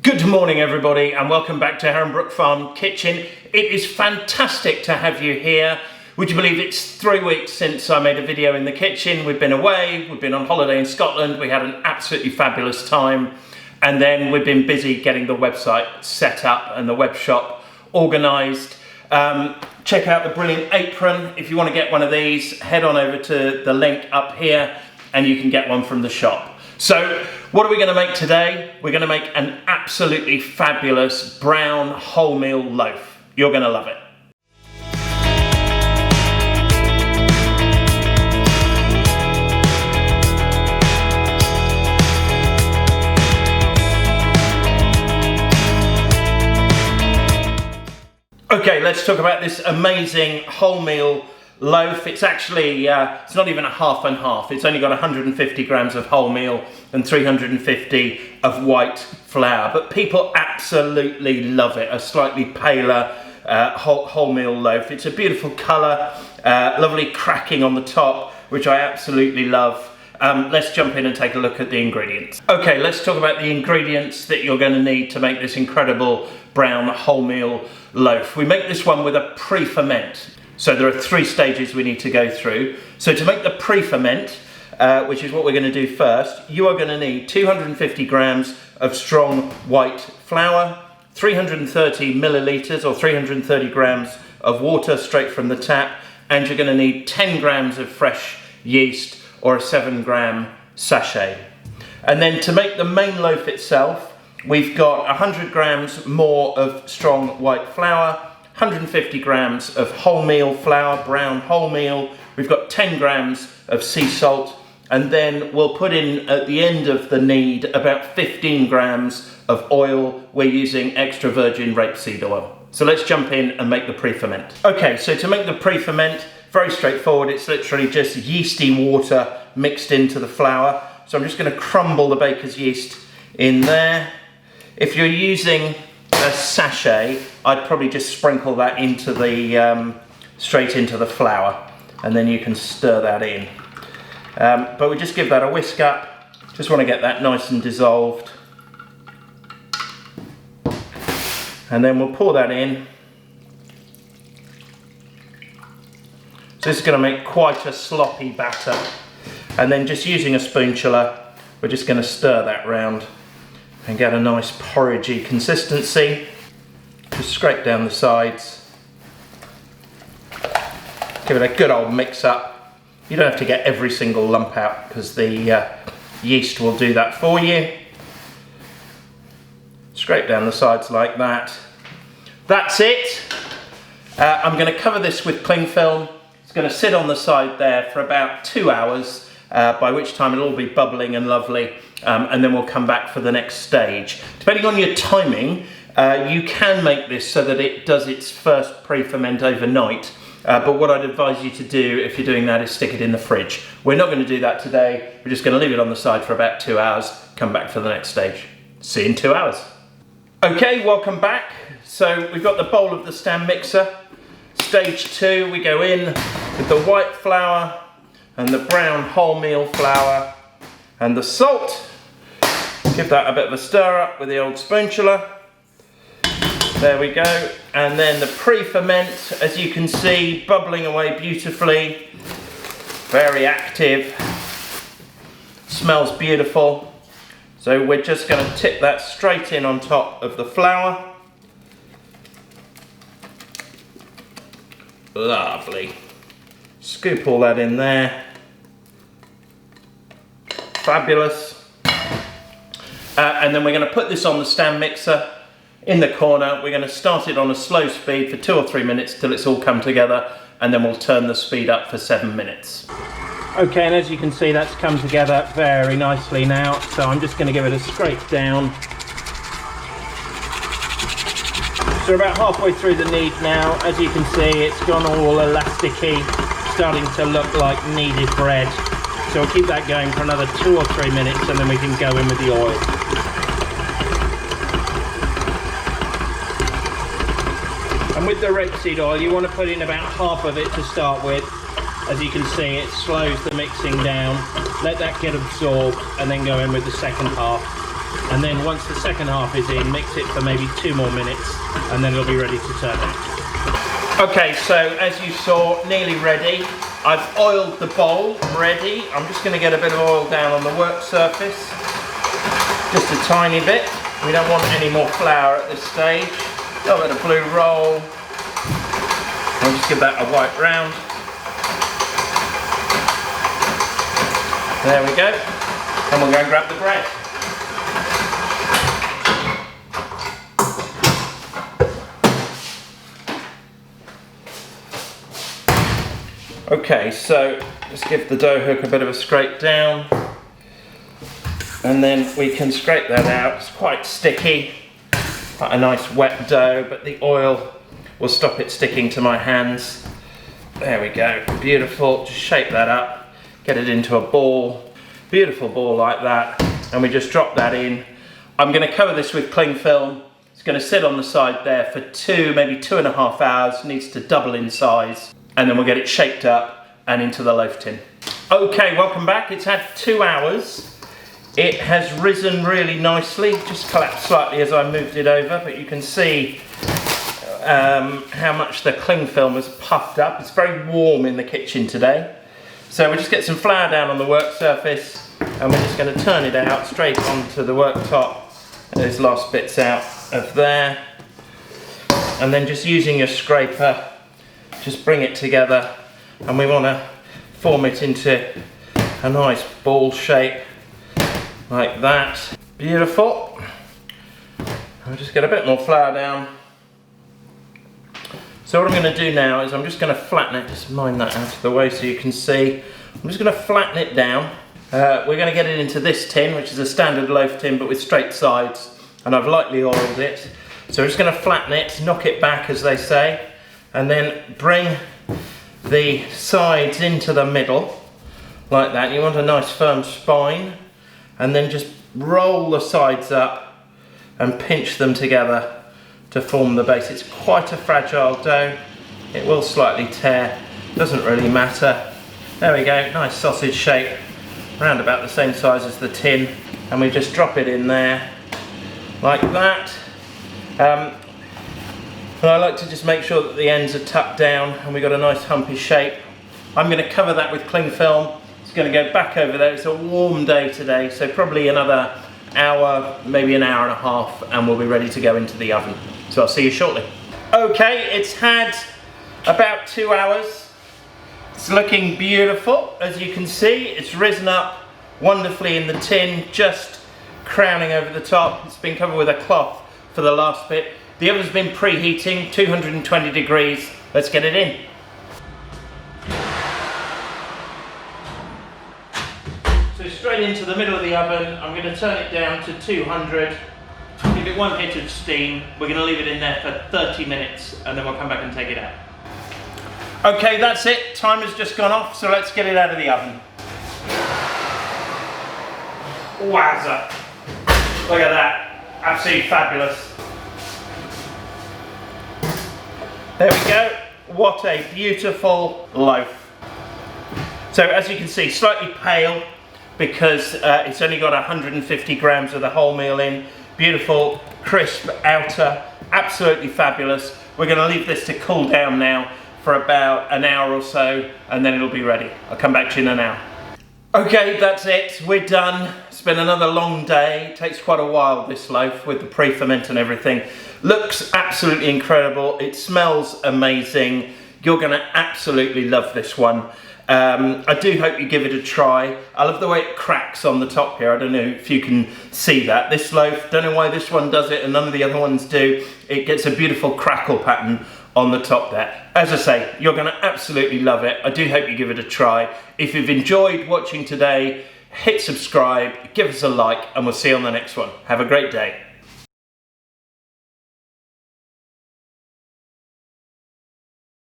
Good morning everybody and welcome back to Heronbrook Farm Kitchen. It is fantastic to have you here. Would you believe it's 3 weeks since I made a video in the kitchen? We've been away, we've been on holiday in Scotland, we had an absolutely fabulous time, and then we've been busy getting the website set up and the web shop organised. Check out the brilliant apron. If you want to get one of these, head on over to the link up here and you can get one from the shop. So what are we going to make today? We're going to make an absolutely fabulous brown wholemeal loaf. You're going to love it. Okay, let's talk about this amazing wholemeal loaf. It's actually, it's not even a half and half. It's only got 150 grams of wholemeal and 350 of white flour. But people absolutely love it. A slightly paler wholemeal loaf. It's a beautiful colour, lovely cracking on the top, which I absolutely love. Let's jump in and take a look at the ingredients. Okay, let's talk about the ingredients that you're going to need to make this incredible brown wholemeal loaf. We make this one with a pre-ferment. So there are 3 stages we need to go through. So to make the pre-ferment, which is what we're going to do first, you are going to need 250 grams of strong white flour, 330 millilitres or 330 grams of water straight from the tap, and you're going to need 10 grams of fresh yeast or a 7-gram sachet. And then to make the main loaf itself, we've got 100 grams more of strong white flour, 150 grams of wholemeal flour, brown wholemeal. We've got 10 grams of sea salt, and then we'll put in at the end of the knead about 15 grams of oil. We're using extra virgin rapeseed oil. So let's jump in and make the pre-ferment. Okay, so to make the pre-ferment, very straightforward. It's literally just yeasty water mixed into the flour. So I'm just going to crumble the baker's yeast in there. If you're using a sachet, I'd probably just sprinkle that into the straight into the flour, and then you can stir that in. But we just give that a whisk up. Just want to get that nice and dissolved, and then we'll pour that in. So this is going to make quite a sloppy batter, and then just using a spatula, we're just going to stir that round and get a nice porridgey consistency. Just scrape down the sides. Give it a good old mix up. You don't have to get every single lump out because the yeast will do that for you. Scrape down the sides like that. That's it. I'm going to cover this with cling film. It's going to sit on the side there for about 2 hours, by which time it'll all be bubbling and lovely. And then we'll come back for the next stage. Depending on your timing, you can make this so that it does its first pre-ferment overnight. But what I'd advise you to do if you're doing that is stick it in the fridge. We're not going to do that today. We're just going to leave it on the side for about 2 hours, come back for the next stage. See you in 2 hours. Okay, welcome back. So we've got the bowl of the stand mixer. Stage 2, we go in with the white flour and the brown wholemeal flour and the salt. Give that a bit of a stir up with the old spatula. There we go. And then the pre-ferment, as you can see, bubbling away beautifully. Very active. Smells beautiful. So we're just going to tip that straight in on top of the flour. Lovely. Scoop all that in there. Fabulous. And then we're going to put this on the stand mixer in the corner. We're going to start it on a slow speed for 2 or 3 minutes till it's all come together, and then we'll turn the speed up for 7 minutes. Okay, and as you can see, that's come together very nicely now. So I'm just going to give it a scrape down. So we're about halfway through the knead now. As you can see, it's gone all elasticy, starting to look like kneaded bread. So we'll keep that going for another 2 or 3 minutes, and then we can go in with the oil. And with the rapeseed oil, you want to put in about half of it to start with. As you can see, it slows the mixing down. Let that get absorbed, and then go in with the second half. And then once the second half is in, mix it for maybe 2 more minutes, and then it'll be ready to turn out. Okay, so as you saw, nearly ready. I've oiled the bowl, ready. I'm just going to get a bit of oil down on the work surface. Just a tiny bit. We don't want any more flour at this stage. A little bit of blue roll. I'll just give that a wipe round. There we go. And we'll go and grab the bread. Okay, so just give the dough hook a bit of a scrape down, and then we can scrape that out. It's quite sticky, quite a nice wet dough, but the oil will stop it sticking to my hands. There we go, beautiful. Just shape that up, get it into a ball, beautiful ball like that, and we just drop that in. I'm going to cover this with cling film. It's going to sit on the side there for 2, maybe 2.5 hours. Needs to double in size. And then we'll get it shaped up and into the loaf tin. Okay, welcome back. It's had 2 hours. It has risen really nicely, just collapsed slightly as I moved it over, but you can see how much the cling film has puffed up. It's very warm in the kitchen today. So we'll just get some flour down on the work surface, and we're just going to turn it out straight onto the worktop. Those last bits out of there. And then just using your scraper, just bring it together, and we want to form it into a nice ball shape like that. Beautiful. I'll just get a bit more flour down. So what I'm going to do now is I'm just going to flatten it, just mind that out of the way so you can see. I'm just going to flatten it down. We're going to get it into this tin, which is a standard loaf tin but with straight sides, and I've lightly oiled it. So we're just going to flatten it, knock it back as they say, and then bring the sides into the middle like that. You want a nice firm spine, and then just roll the sides up and pinch them together to form the base. It's quite a fragile dough. It will slightly tear, doesn't really matter. There we go, nice sausage shape, around about the same size as the tin, and we just drop it in there like that. And I like to just make sure that the ends are tucked down and we've got a nice humpy shape. I'm going to cover that with cling film. It's going to go back over there. It's a warm day today, so probably another hour, maybe an hour and a half, and we'll be ready to go into the oven. So I'll see you shortly. Okay, it's had about 2 hours. It's looking beautiful. As you can see, it's risen up wonderfully in the tin, just crowning over the top. It's been covered with a cloth for the last bit. The oven's been preheating, 220 degrees. Let's get it in. So straight into the middle of the oven. I'm going to turn it down to 200. Give it 1 hit of steam. We're going to leave it in there for 30 minutes and then we'll come back and take it out. Okay, that's it. Time has just gone off, so let's get it out of the oven. Wowza. Look at that. Absolutely fabulous. There we go. What a beautiful loaf. So as you can see, slightly pale because it's only got 150 grams of the wholemeal in. Beautiful, crisp outer, absolutely fabulous. We're going to leave this to cool down now for about an hour or so, and then it'll be ready. I'll come back to you in an hour. Okay, that's it. We're done. It's been another long day. It takes quite a while, this loaf, with the pre-ferment and everything. Looks absolutely incredible. It smells amazing. You're going to absolutely love this one. I do hope you give it a try. I love the way it cracks on the top here. I don't know if you can see that. This loaf, don't know why this one does it and none of the other ones do. It gets a beautiful crackle pattern on the top there. As I say, you're going to absolutely love it. I do hope you give it a try. If you've enjoyed watching today, hit subscribe, give us a like, and we'll see you on the next one. Have a great day.